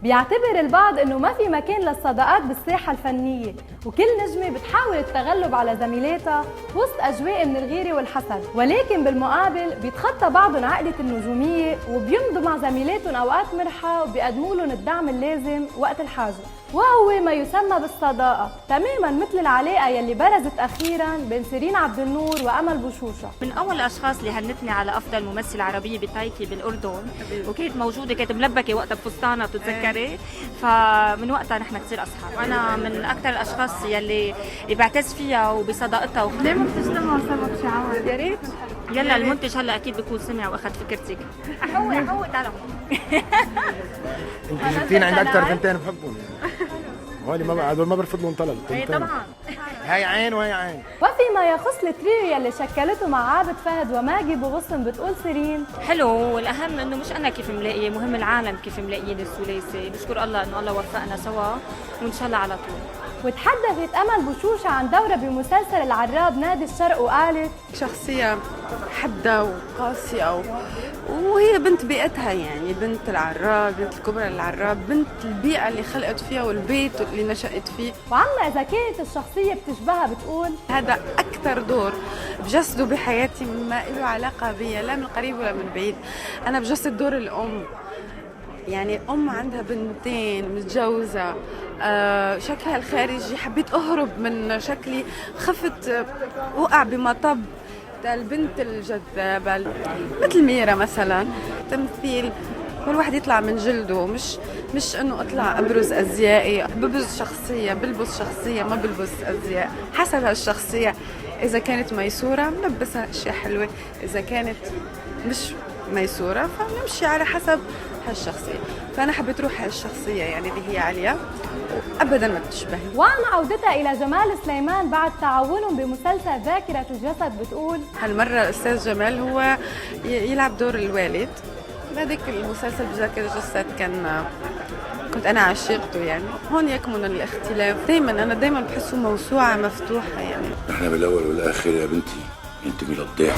بيعتبر البعض انه ما في مكان للصداقات بالساحة الفنية، وكل نجمة بتحاول التغلب على زميلاتها وسط اجواء من الغيرة والحسد، ولكن بالمقابل بيتخطى بعضهم عقدة النجومية وبيمضوا مع زميلاتهم اوقات مرحة وبيقدموا لهم الدعم اللازم وقت الحاجة، وهو ما يسمى بالصداقة، تماما مثل العلاقة يلي برزت اخيرا بين سيرين عبد النور وامل بوشوشة. من اول الاشخاص اللي هنتني على افضل ممثله عربيه بتايكي بالاردن، وكانت موجوده، كانت ملبكه وقتها بفستانها بتتذكري، فمن وقتها نحن كثير اصحاب. وانا من اكثر الاشخاص يلي بعتز فيها وبصداقتها. ليه ما بتجتمعوا سوا بشي عوض؟ يا ريت. يلا المنتج هلا اكيد بيكون سمع واخذ فكرتك. احوق تعالوا. انت جبتين عند اكثر ثنتين بحبهم هولي، ما هدول ما برفض لهم طلب. ايه طبعا. هاي عين وهي عين. وفيما يخص التريو يلي شكلته مع عابد فهد وماجي بغصن، بتقول سيرين حلو، والاهم انه مش انا كيف ملاقيه، مهم العالم كيف ملاقيين الثلاثي. بشكر الله انه الله وفقنا سوا وان شاء الله على طول. وتحدثت امل بوشوشة عن دورها بمسلسل العراب نادي الشرق وقالت شخصية حدة وقاسية وهي بنت بيئتها، يعني بنت العراب، بنت الكبرى العراب، بنت البيئة اللي خلقت فيها والبيت اللي نشأت فيه. وعما إذا كانت الشخصية بتشبهها بتقول هذا أكثر دور بجسده بحياتي ما له علاقة بي لا من قريب ولا من بعيد. أنا بجسد دور الأم، يعني أم عندها بنتين متجوزة، شكلها الخارجي حبيت أهرب من شكلي، خفت وقع بمطب البنت الجذابة مثل ميرا مثلا. تمثيل والواحد يطلع من جلده، مش انه اطلع ابرز ازيائي، ببرز شخصيه، بلبس شخصيه، ما بلبس ازياء حسب هالشخصيه. اذا كانت ميسوره بنلبسها اشياء حلوه، اذا كانت مش ميسوره فنمشي على حسب هالشخصيه. فانا حبيت روح هالشخصيه يعني اللي هي عليا وابدا ما بتشبهني. وعن عودتها الى جمال سليمان بعد تعاونهم بمسلسل ذاكره الجسد بتقول هالمره الاستاذ جمال هو يلعب دور الوالد. هذاك المسلسل بذاكرة الجسد كنت أنا عشقته، يعني هون يكمن الاختلاف. أنا دايما بحسه موسوعة مفتوحة. يعني نحن بالأول والآخر يا بنتي ننتمي للضيعة.